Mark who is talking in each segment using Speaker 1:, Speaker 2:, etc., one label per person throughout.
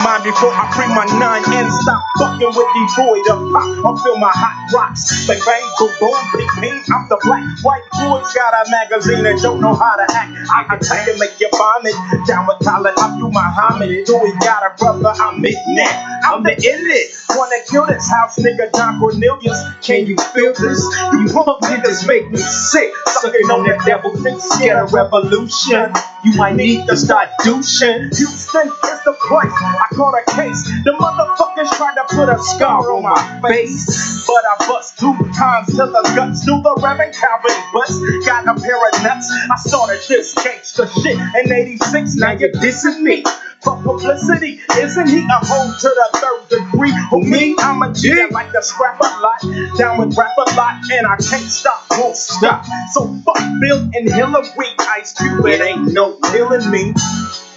Speaker 1: Mind before I free my nine and stop fucking with these void of pop. I feel my hot rocks. Bang bang, boom boom, ping ping. I'm the black white boys got a magazine and don't know how to act. I attack and make you vomit. Down with Colin, I'm through Muhammad. Dewey got a brother, I'm it now. I'm the illest. Wanna kill this house nigga Don Cornelius. Can you feel this? You punk niggas make me sick. Sucking on that devil, think scared of revolution. You might need to start douching. Houston is the place. I caught a case. The motherfuckers tried to put a scar on my face, but I bust 2 times to the guts. Knew the Reverend Calvin bust. Got a pair of nuts. I started this gangsta shit in '86. Now you're dissing me for publicity. Isn't he a hoe to the 3rd degree? Who me? I'm a G. I like to scrap a lot. Down with rap a lot, and I can't stop, won't stop. So fuck Bill and Hillary. Ice Cube, it ain't no killing me.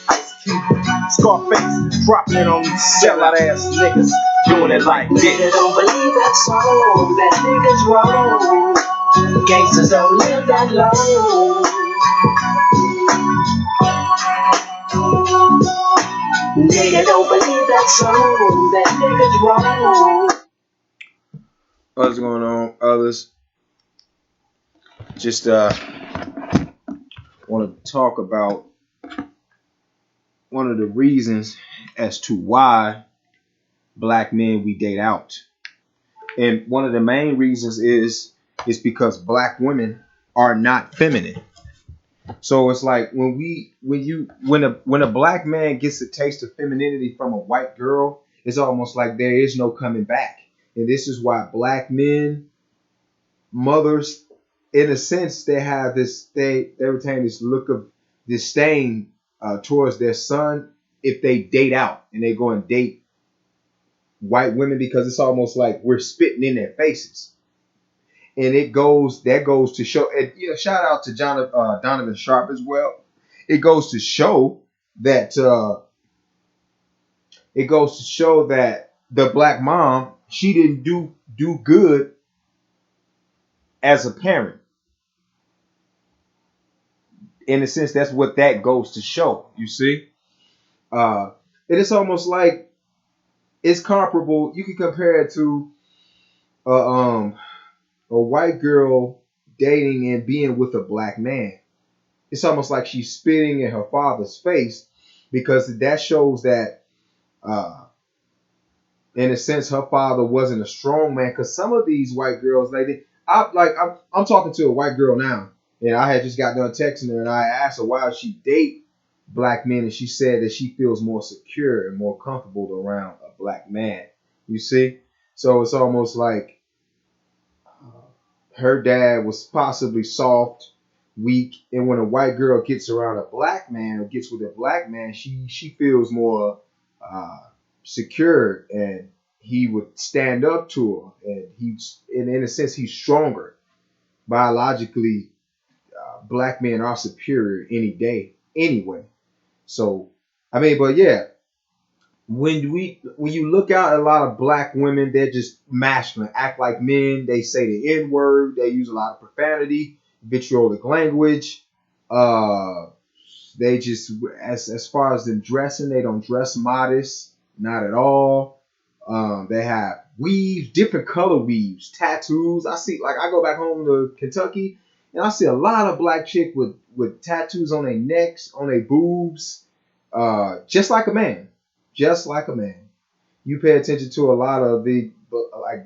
Speaker 1: Ice Cube, Scarface, dropping it on these sellout ass niggas, doing it like this.
Speaker 2: Nigga don't believe that song, that nigga's wrong. Gangsters don't live that long. Nigga don't believe that song, that nigga's wrong.
Speaker 3: What's going on, others? Just want to talk about one of the reasons as to why black men we date out. And one of the main reasons is because black women are not feminine. So it's like when a black man gets a taste of femininity from a white girl, it's almost like there is no coming back. And this is why black men, mothers, in a sense, they have this, they retain this look of disdain towards their son if they date out and they go and date white women, because it's almost like we're spitting in their faces. And that goes to show, and shout out to Donovan Sharp as well. It goes to show that the black mom, she didn't do good as a parent. In a sense, that's what that goes to show. You see, it is almost like it's comparable. You can compare it to a white girl dating and being with a black man. It's almost like she's spitting in her father's face, because that shows that, in a sense, her father wasn't a strong man. Because some of these white girls, I'm talking to a white girl now, and I had just got done texting her, and I asked her why she date black men, and she said that she feels more secure and more comfortable around a black man. You see, so it's almost like her dad was possibly soft, weak, and when a white girl gets around a black man or gets with a black man, she feels more secure, and he would stand up to her, and in a sense, he's stronger. Biologically, black men are superior any day anyway. So but yeah, when you look out at a lot of black women, they're just masculine, act like men. They say the N-word. They use a lot of profanity, vitriolic language. They just, as far as them dressing, they don't dress modest, not at all. They have weaves, different color weaves, tattoos. I go back home to Kentucky, and I see a lot of black chick with tattoos on their necks, on their boobs, just like a man. Just like a man. You pay attention to a lot of the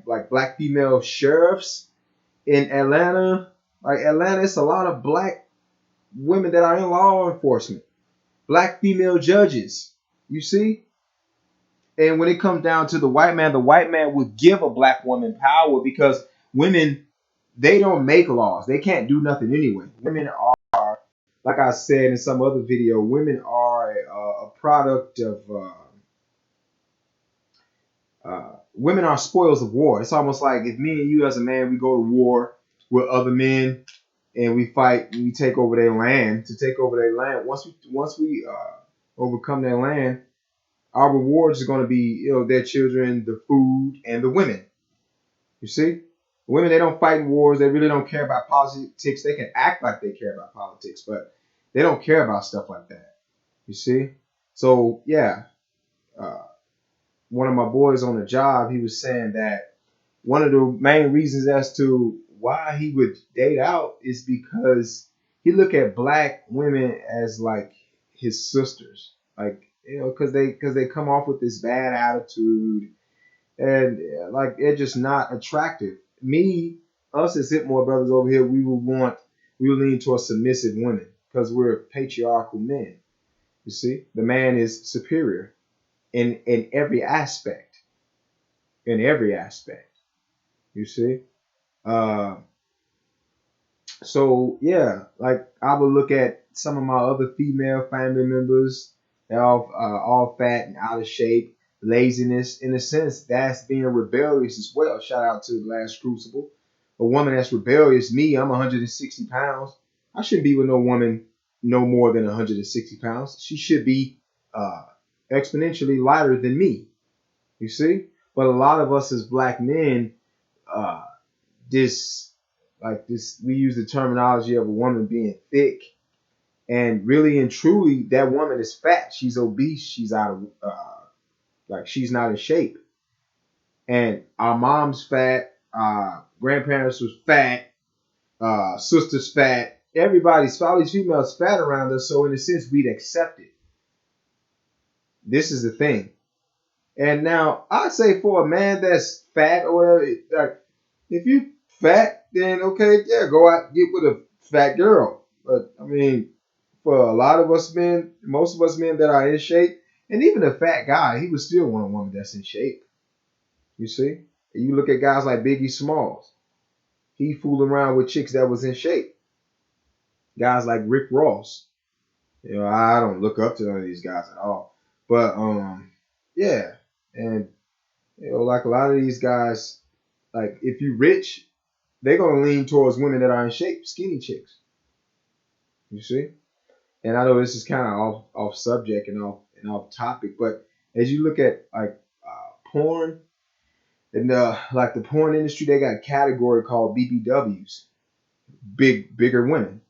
Speaker 3: like black female sheriffs in Atlanta. Like Atlanta, it's a lot of black women that are in law enforcement. Black female judges. You see? And when it comes down to the white man would give a black woman power, because women, they don't make laws. They can't do nothing anyway. Women are, like I said in some other video, women are a product of women are spoils of war. It's almost like if me and you as a man, we go to war with other men and we fight and we take over their land. To take over their land, once we overcome their land, our rewards are going to be their children, the food, and the women. You see, women, they don't fight in wars. They really don't care about politics. They can act like they care about politics, but they don't care about stuff like that. You see, so yeah. one of my boys on the job, he was saying that one of the main reasons as to why he would date out is because he look at black women as like his sisters, like because they come off with this bad attitude and like they're just not attractive. Us as Hitmore brothers over here, we will lean towards submissive women because we're patriarchal men. You see, the man is superior in every aspect, in every aspect. You see, uh, so yeah, like I would look at some of my other female family members, they're all fat and out of shape, laziness. In a sense, that's being rebellious as well. Shout out to the last Crucible. A woman that's rebellious, me, I'm 160 pounds. I shouldn't be with no woman no more than 160 pounds. She should be uh, exponentially lighter than me. You see? But a lot of us as black men, uh, this we use the terminology of a woman being thick, and really and truly that woman is fat, she's obese, she's out of she's not in shape. And our mom's fat, grandparents was fat, sisters fat, everybody's all these females fat around us, so in a sense we'd accept it. This is the thing. And now I say for a man that's fat or whatever, like if you fat, then okay, yeah, go out and get with a fat girl. But I mean, for a lot of us men, most of us men that are in shape, and even a fat guy, he would still want a woman that's in shape. You see? And you look at guys like Biggie Smalls. He fooled around with chicks that was in shape. Guys like Rick Ross. I don't look up to none of these guys at all. But yeah. And like a lot of these guys, like if you rich, they're gonna lean towards women that are in shape, skinny chicks. You see? And I know this is kind of off subject and off topic, but as you look at like porn and like the porn industry, they got a category called BBWs, bigger women.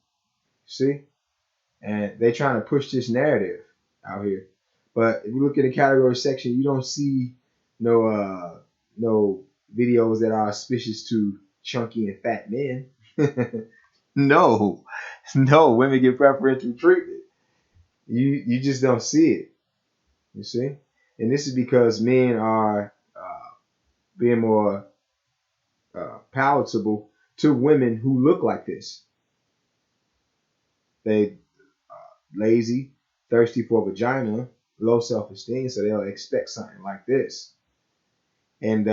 Speaker 3: See, and they trying to push this narrative out here. But if you look at the category section, you don't see no videos that are auspicious to chunky and fat men. No, no, women get preferential treatment. You just don't see it. You see, and this is because men are being more palatable to women who look like this. They lazy, thirsty for vagina, low self-esteem, so they'll expect something like this. And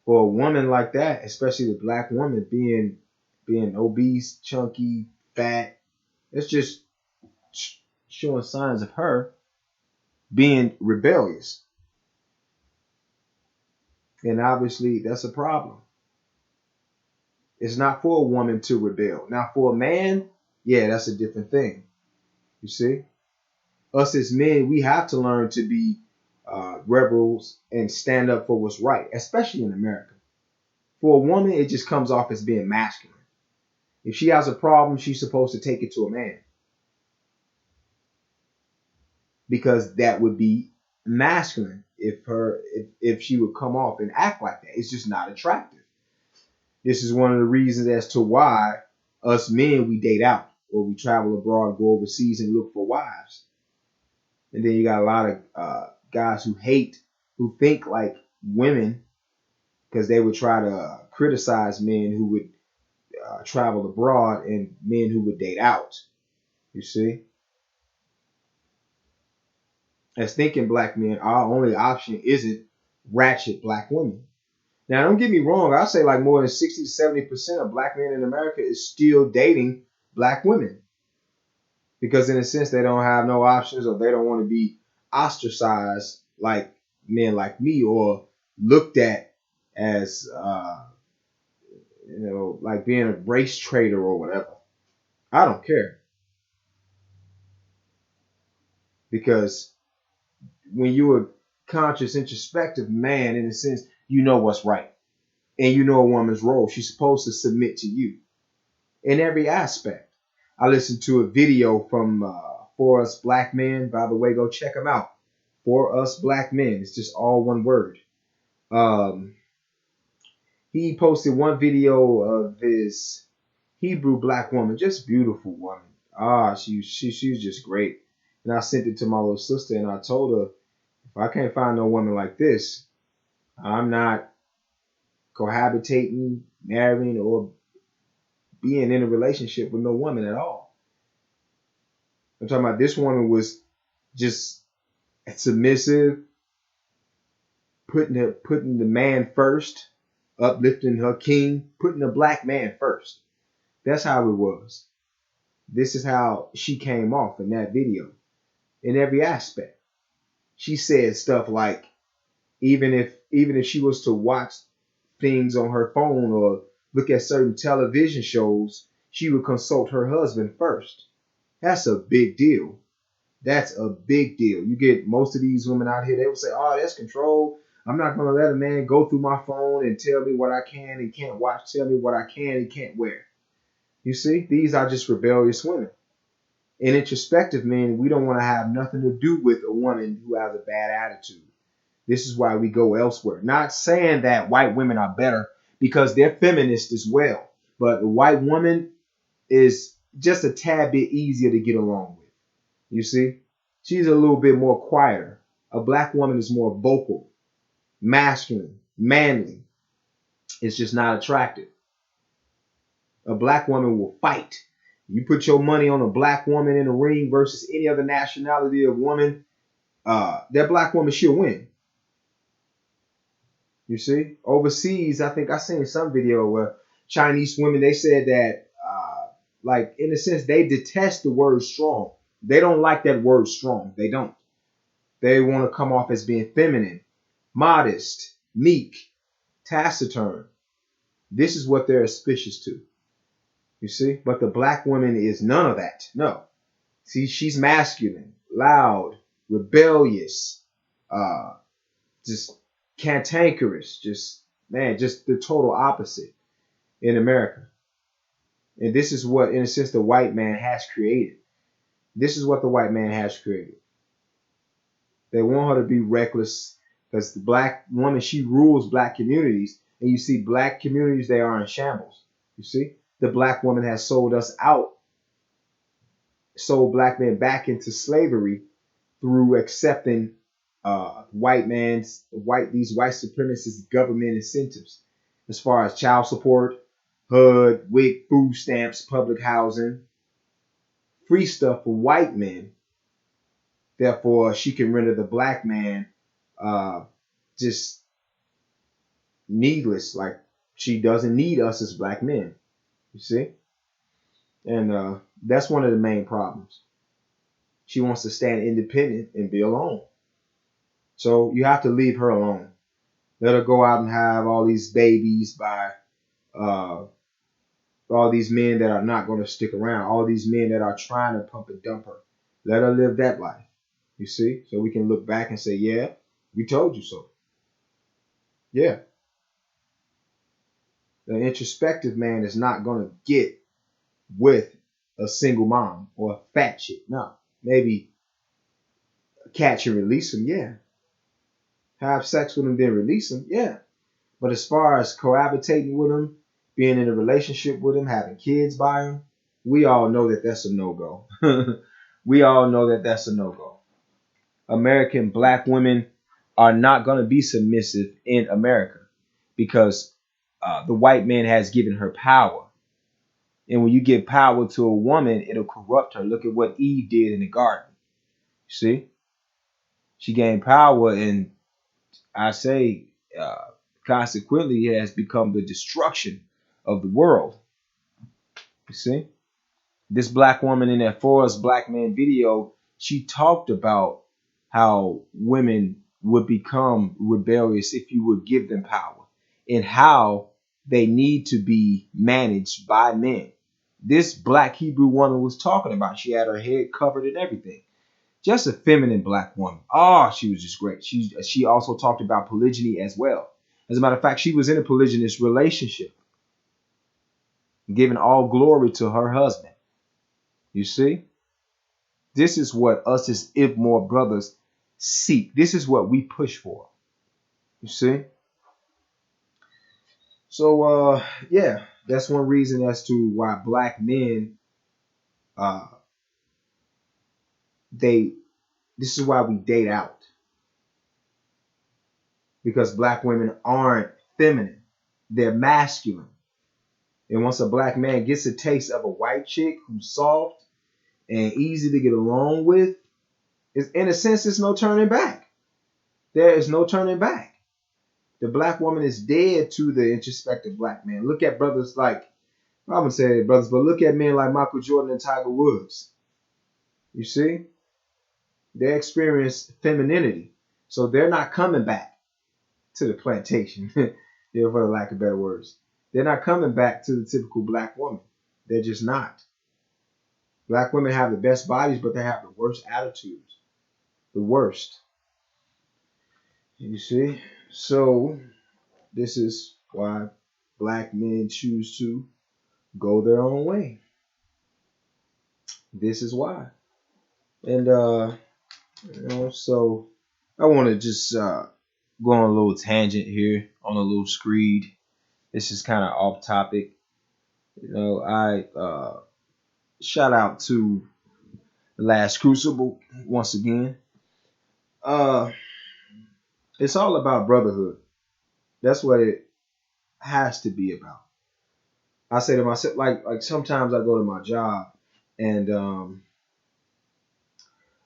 Speaker 3: for a woman like that, especially the black woman being obese, chunky, fat, it's just showing signs of her being rebellious. And obviously that's a problem. It's not for a woman to rebel. Now for a man, yeah, that's a different thing. You see? Us as men, we have to learn to be rebels and stand up for what's right, especially in America. For a woman, it just comes off as being masculine. If she has a problem, she's supposed to take it to a man. Because that would be masculine if she would come off and act like that. It's just not attractive. This is one of the reasons as to why us men, we date out or we travel abroad, go overseas and look for wives. And then you got a lot of guys who think like women because they would try to criticize men who would travel abroad and men who would date out. You see? As thinking black men, our only option isn't ratchet black women. Now, don't get me wrong. I say like more than 60 to 70% of black men in America is still dating black women. Because in a sense, they don't have no options or they don't want to be ostracized like men like me or looked at as, like being a race traitor or whatever. I don't care. Because when you're a conscious, introspective man, in a sense, you know what's right. And you know a woman's role. She's supposed to submit to you in every aspect. I listened to a video from For Us Black Men. By the way, go check them out. For us black men. It's just all one word. Um, he posted one video of this Hebrew black woman, just beautiful woman. She's just great. And I sent it to my little sister, and I told her, if I can't find no woman like this, I'm not cohabitating, marrying, or being in a relationship with no woman at all. I'm talking about this woman was just submissive, putting the man first, uplifting her king, putting the black man first. That's how it was. This is how she came off in that video, in every aspect. She said stuff like, even if she was to watch things on her phone or look at certain television shows, she would consult her husband first. That's a big deal. That's a big deal. You get most of these women out here, they will say, oh, that's control. I'm not going to let a man go through my phone and tell me what I can and can't watch, tell me what I can and can't wear. You see, these are just rebellious women. And introspective men, we don't want to have nothing to do with a woman who has a bad attitude. This is why we go elsewhere. Not saying that white women are better, because they're feminist as well. But the white woman is just a tad bit easier to get along with. You see, she's a little bit more quieter. A black woman is more vocal, masculine, manly. It's just not attractive. A black woman will fight. You put your money on a black woman in the ring versus any other nationality of woman, that black woman, she'll win. You see, overseas, I think I seen some video where Chinese women, they said that, like, in a sense, they detest the word strong. They don't like that word strong. They don't. They want to come off as being feminine, modest, meek, taciturn. This is what they're suspicious to. You see, but the black woman is none of that. No. See, she's masculine, loud, rebellious, just cantankerous, just the total opposite in America. And this is what, in a sense, the white man has created. This is what the white man has created. They want her to be reckless because the black woman, she rules black communities. And you see black communities, they are in shambles. You see, the black woman has sold us out, sold black men back into slavery through accepting these white supremacist government incentives as far as child support, HUD, WIC, food stamps, public housing, free stuff for white men. Therefore, she can render the black man just needless, like she doesn't need us as black men. You see? And that's one of the main problems. She wants to stand independent and be alone. So you have to leave her alone. Let her go out and have all these babies by all these men that are not going to stick around, all these men that are trying to pump and dump her. Let her live that life. You see? So we can look back and say, yeah, we told you so. Yeah. The introspective man is not going to get with a single mom or a fat chick. No. Maybe catch and release them, yeah. Have sex with them, then release them, yeah. But as far as cohabitating with them, being in a relationship with them, having kids by them, we all know that that's a no-go. We all know that that's a no-go. American black women are not going to be submissive in America because the white man has given her power. And when you give power to a woman, it'll corrupt her. Look at what Eve did in the garden. You see? She gained power, and I say, consequently, it has become the destruction of the world. You see? This black woman in that For Us Black Men video, she talked about how women would become rebellious if you would give them power and how they need to be managed by men. This black Hebrew woman was talking about, she had her head covered and everything. Just a feminine black woman. Oh, she was just great. She also talked about polygyny as well. As a matter of fact, she was in a polygynous relationship, giving all glory to her husband. You see? This is what us as Ibmore brothers seek. This is what we push for. You see? So yeah, that's one reason as to why black men uh they this is why we date out. Because black women aren't feminine. They're masculine. And once a black man gets a taste of a white chick who's soft and easy to get along with, in a sense, there's no turning back. There is no turning back. The black woman is dead to the introspective black man. Look at brothers like, I wouldn't say brothers, but look at men like Michael Jordan and Tiger Woods. You see? They experience femininity. So they're not coming back to the plantation, for the lack of better words. They're not coming back to the typical black woman. They're just not. Black women have the best bodies, but they have the worst attitudes. The worst. You see? So this is why black men choose to go their own way. This is why. And so I want to just go on a little tangent here, on a little screed. This is kind of off topic. I shout out to The Last Crucible once again. It's all about brotherhood. That's what it has to be about. I say to myself, like sometimes I go to my job and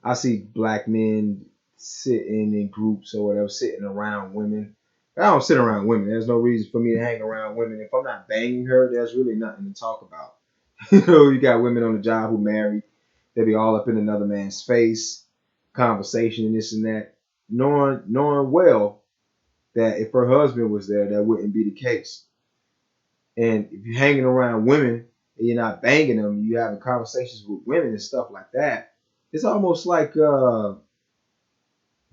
Speaker 3: I see black men sitting in groups or whatever, sitting around women. I don't sit around women. There's no reason for me to hang around women. If I'm not banging her, there's really nothing to talk about. You got women on the job who married. They be all up in another man's face, conversation and this and that, knowing well that if her husband was there, that wouldn't be the case. And if you're hanging around women and you're not banging them, you're having conversations with women and stuff like that. It's almost like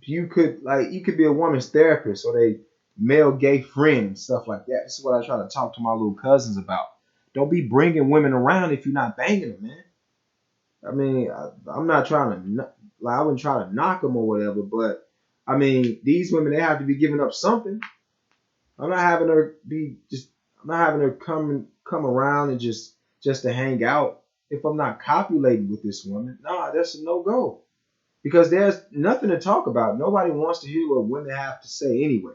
Speaker 3: you could be a woman's therapist or a male gay friend and stuff like that. This is what I try to talk to my little cousins about. Don't be bringing women around if you're not banging them, man. I mean, I'm not trying to, I wouldn't try to knock them or whatever, but I mean, these women, they have to be giving up something. I'm not having her come around and just to hang out if I'm not copulating with this woman. Nah, that's a no go. Because there's nothing to talk about. Nobody wants to hear what women have to say anyway.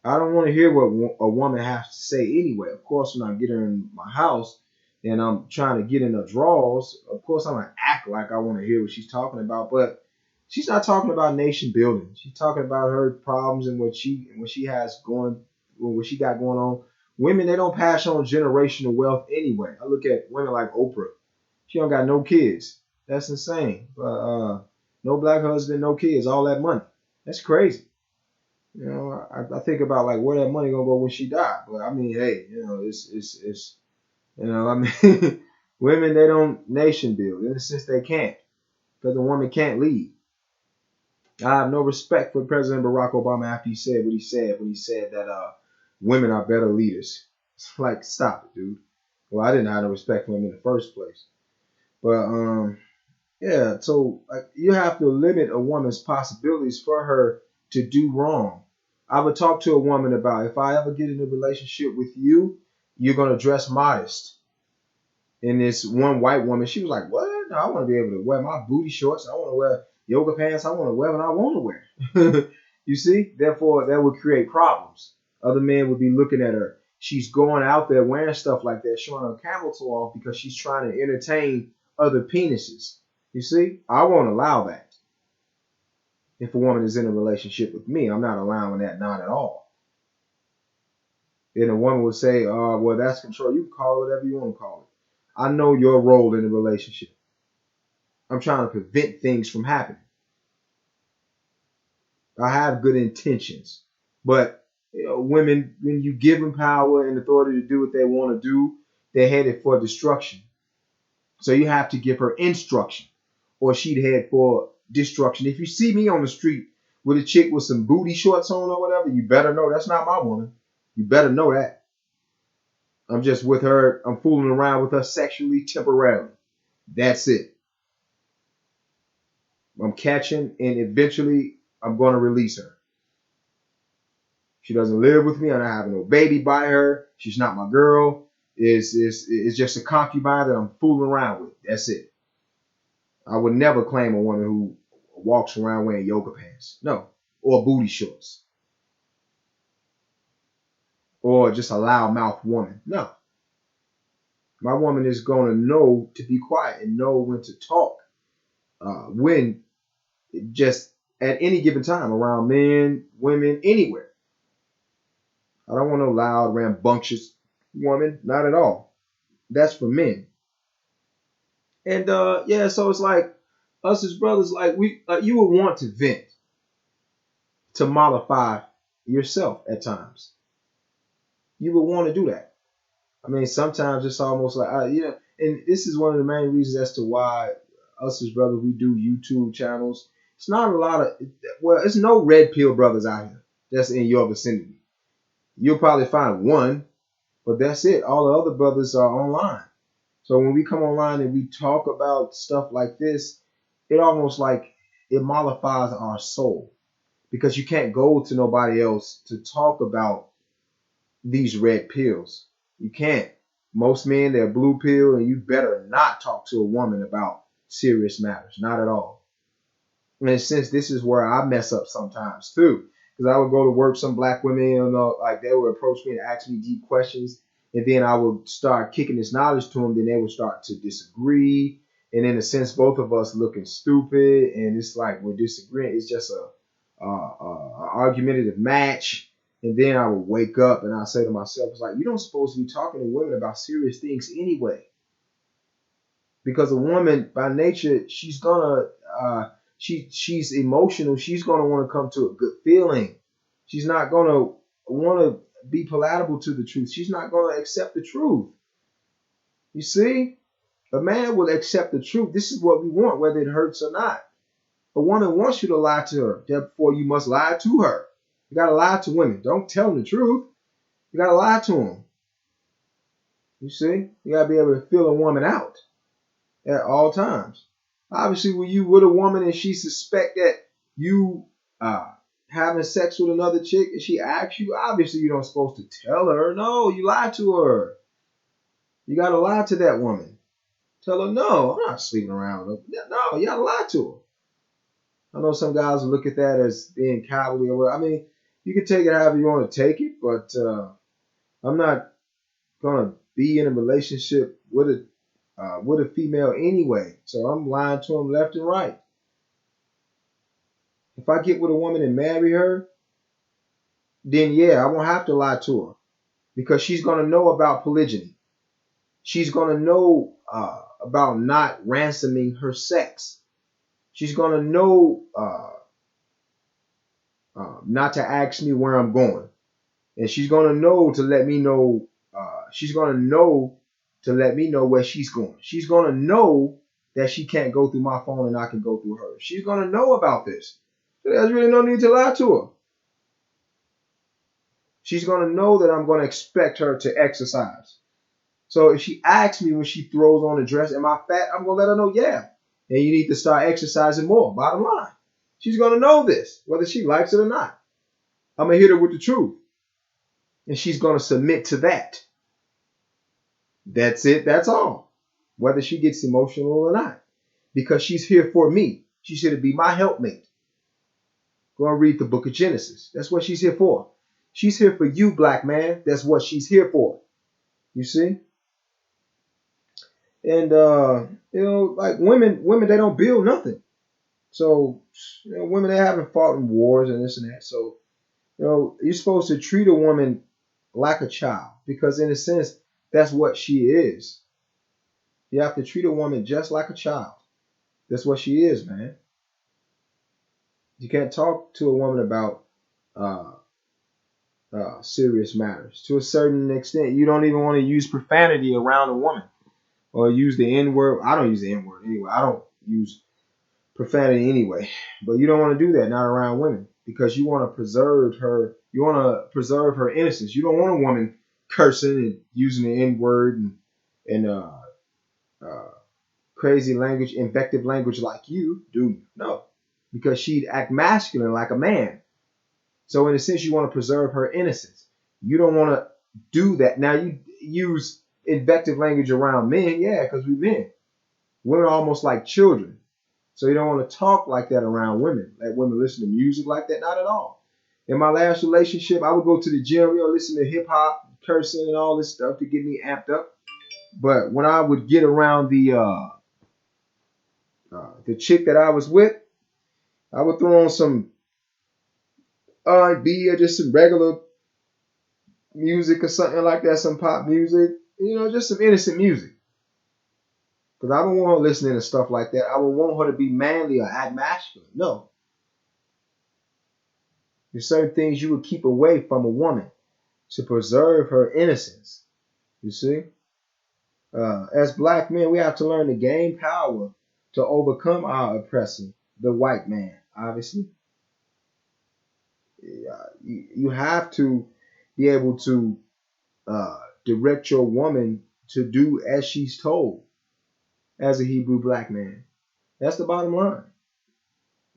Speaker 3: I don't want to hear what a woman has to say anyway. Of course, when I get her in my house and I'm trying to get in her drawers, of course I'm gonna act like I want to hear what she's talking about. But she's not talking about nation building. She's talking about her problems and what she has going, what she got going on. Women, they don't pass on generational wealth anyway. I look at women like Oprah. She don't got no kids. That's insane. No black husband, no kids, all that money. That's crazy. I think about like where that money gonna go when she died. But I mean, hey, it's I mean, women, they don't nation build in a sense. They can't, because a woman can't lead. I have no respect for President Barack Obama after he said what he said when he said that women are better leaders. It's like, stop it, dude. Well, I didn't have no respect for him in the first place. But yeah, so like, you have to limit a woman's possibilities for her to do wrong. I would talk to a woman about, if I ever get in a relationship with you, you're gonna dress modest. And this one white woman, she was like, "What? No, I want to be able to wear my booty shorts. I want to wear yoga pants. I want to wear what I want to wear." You see? Therefore, that would create problems. Other men would be looking at her. She's going out there wearing stuff like that, showing her camel toe off because she's trying to entertain other penises. You see? I won't allow that. If a woman is in a relationship with me, I'm not allowing that, not at all. Then a woman would say, well, that's control. You can call it whatever you want to call it. I know your role in the relationship. I'm trying to prevent things from happening. I have good intentions. But women, when you give them power and authority to do what they want to do, they're headed for destruction. So you have to give her instruction, or she'd head for destruction. If you see me on the street with a chick with some booty shorts on or whatever, you better know that's not my woman. You better know that. I'm just with her. I'm fooling around with her sexually temporarily. That's it. I'm catching, and eventually I'm going to release her. She doesn't live with me. I'm not having no baby by her. She's not my girl. It's just a concubine that I'm fooling around with. That's it. I would never claim a woman who walks around wearing yoga pants. No. Or booty shorts. Or just a loudmouth woman. No. My woman is going to know to be quiet and know when to talk. When just at any given time around men, women, anywhere. I don't want no loud, rambunctious woman. Not at all. That's for men. And yeah, so it's like us as brothers, like you would want to vent, to mollify yourself at times. You would want to do that. I mean, sometimes it's almost like and this is one of the main reasons as to why us as brothers we do YouTube channels. It's not a lot of it's no red pill brothers out here that's in your vicinity. You'll probably find one, but that's it. All the other brothers are online. So when we come online and we talk about stuff like this, it almost like it mollifies our soul, because you can't go to nobody else to talk about these red pills. You can't. Most men, they're blue pill, and you better not talk to a woman about serious matters. Not at all. And since this is where I mess up sometimes too, because I would go to work, some black women, like they would approach me and ask me deep questions, and then I would start kicking this knowledge to them. Then they would start to disagree, and in a sense, both of us looking stupid, and it's like we're disagreeing. It's just a argumentative match. And then I would wake up and I say to myself, it's like, you don't supposed to be talking to women about serious things anyway, because a woman by nature, she's gonna she's emotional. She's going to want to come to a good feeling. She's not going to want to be palatable to the truth. She's not going to accept the truth. You see, a man will accept the truth. This is what we want, whether it hurts or not. A woman wants you to lie to her. Therefore, you must lie to her. You got to lie to women. Don't tell them the truth. You got to lie to them. You see, you got to be able to feel a woman out at all times. Obviously, when you with a woman and she suspect that you having sex with another chick and she asks you, obviously you don't supposed to tell her. No, you lie to her. You gotta lie to that woman. Tell her, no, I'm not sleeping around with her. No, you gotta lie to her. I know some guys will look at that as being cowardly or whatever. I mean, you can take it however you want to take it, but I'm not gonna be in a relationship with a female anyway. So I'm lying to him left and right. If I get with a woman and marry her, then yeah, I won't have to lie to her, because she's going to know about polygyny. She's going to know about not ransoming her sex. She's going to know not to ask me where I'm going. And she's going to know to let me know. She's going to know to let me know where she's going. She's going to know that she can't go through my phone and I can go through hers. She's going to know about this. So there's really no need to lie to her. She's going to know that I'm going to expect her to exercise. So if she asks me when she throws on a dress, am I fat? I'm going to let her know, yeah. And you need to start exercising more. Bottom line. She's going to know this, whether she likes it or not. I'm going to hit her with the truth. And she's going to submit to that. That's it. That's all. Whether she gets emotional or not. Because she's here for me. She's here to be my helpmate. Go and read the book of Genesis. That's what she's here for. She's here for you, black man. That's what she's here for. You see? And, like women, they don't build nothing. So, women, they haven't fought in wars and this and that. So, you're supposed to treat a woman like a child, because in a sense, that's what she is. You have to treat a woman just like a child. That's what she is, man. You can't talk to a woman about serious matters. To a certain extent, you don't even want to use profanity around a woman or use the N-word. I don't use the N-word anyway. I don't use profanity anyway. But you don't want to do that, not around women, because you want to preserve her. You want to preserve her innocence. You don't want a woman cursing and using the N-word and crazy language, invective language like you, do you? No, because she'd act masculine like a man. So in a sense, you want to preserve her innocence. You don't want to do that. Now you use invective language around men, yeah, because we men. Women are almost like children. So you don't want to talk like that around women. Let women listen to music like that. Not at all. In my last relationship, I would go to the gym, listen to hip hop, cursing, and all this stuff to get me amped up. But when I would get around the chick that I was with, I would throw on some R&B or just some regular music or something like that, some pop music, just some innocent music. Because I don't want her listening to stuff like that. I would want her to be manly or act masculine. No. There's certain things you would keep away from a woman to preserve her innocence. You see? As black men, we have to learn to gain power to overcome our oppressor, the white man, obviously. You have to be able to direct your woman to do as she's told as a Hebrew black man. That's the bottom line.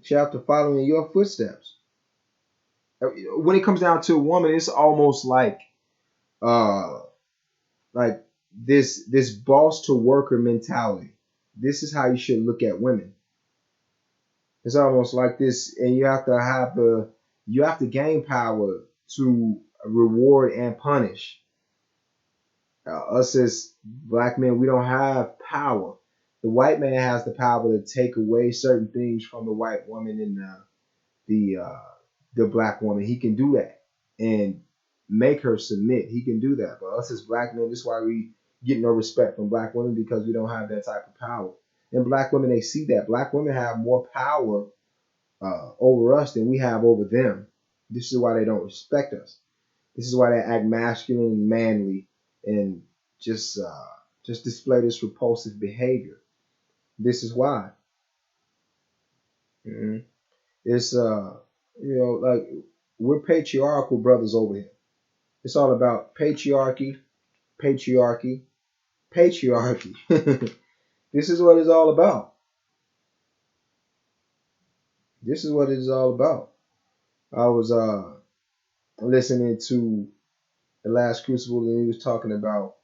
Speaker 3: She have to follow in your footsteps. When it comes down to a woman, it's almost like this boss to worker mentality. This is how you should look at women. It's almost like this, and you have to gain power to reward and punish. Us as black men, we don't have power. The white man has the power to take away certain things from the white woman and the black woman. He can do that and make her submit. He can do that. But us as black men, this is why we get no respect from black women, because we don't have that type of power. And black women, they see that. Black women have more power over us than we have over them. This is why they don't respect us. This is why they act masculine and manly and just display this repulsive behavior. This is why. Mm-hmm. It's like we're patriarchal brothers over here. It's all about patriarchy, patriarchy, patriarchy. This is what it's all about. This is what it is all about. I was listening to the last Crucible, and he was talking about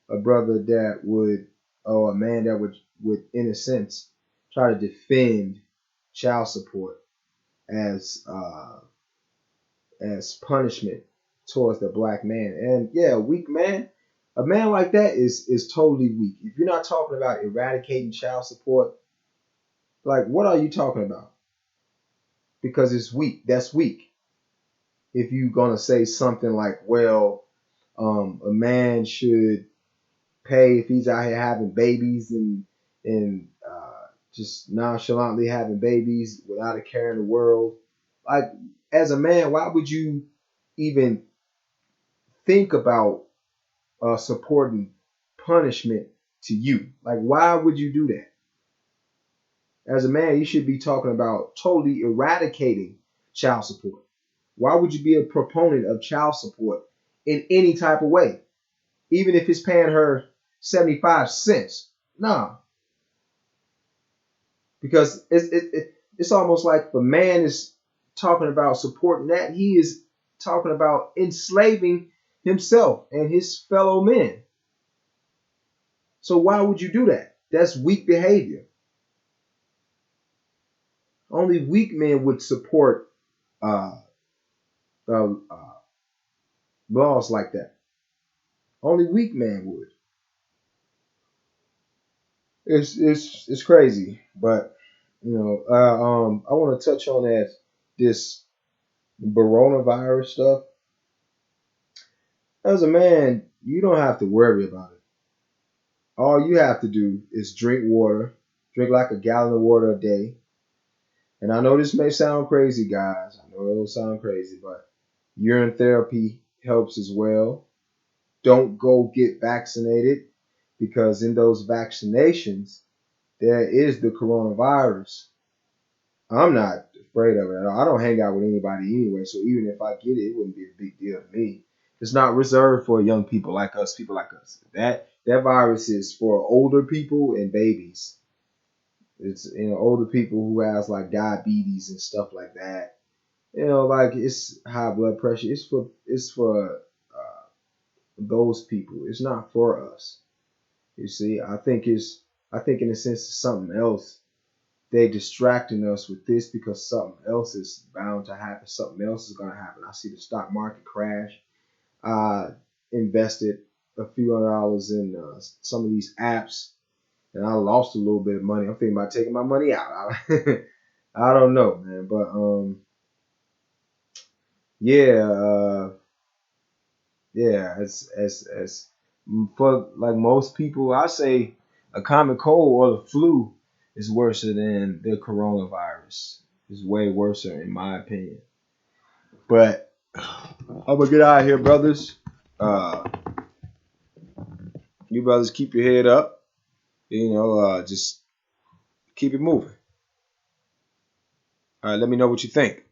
Speaker 3: a brother that would, or a man that would, in a sense, try to defend child support as punishment towards the black man. And yeah, a weak man, a man like that is totally weak. If you're not talking about eradicating child support, like what are you talking about? Because it's weak. That's weak. If you're gonna say something like, well, a man should pay if he's out here having babies and just nonchalantly having babies without a care in the world. Like, as a man, why would you even think about supporting punishment to you? Like, why would you do that? As a man, you should be talking about totally eradicating child support. Why would you be a proponent of child support in any type of way? Even if it's paying her 75 cents. Nah. Because it's almost like the man is talking about supporting that, he is talking about enslaving himself and his fellow men. So why would you do that? That's weak behavior. Only weak men would support laws like that. Only weak men would. It's crazy, but I want to touch on this coronavirus stuff. As a man, you don't have to worry about it. All you have to do is drink water, drink like a gallon of water a day. And I know this may sound crazy, guys. I know it'll sound crazy, but urine therapy helps as well. Don't go get vaccinated, because in those vaccinations, there is the coronavirus. I'm not afraid of it at all. I don't hang out with anybody anyway, so even if I get it, it wouldn't be a big deal to me. It's not reserved for young people like us, people like us. That virus is for older people and babies. It's older people who has like diabetes and stuff like that. Like it's high blood pressure. It's for those people. It's not for us. You see, I think in a sense it's something else. They're distracting us with this because something else is bound to happen. Something else is gonna happen. I see the stock market crash. I invested a few $100 in some of these apps, and I lost a little bit of money. I'm thinking about taking my money out. I don't know, man, but yeah, yeah. As for like most people, I say a common cold or the flu is worse than the coronavirus. It's way worse, in my opinion. But I'm gonna get out of here, brothers. Uh, you brothers keep your head up. Just keep it moving. All right, let me know what you think.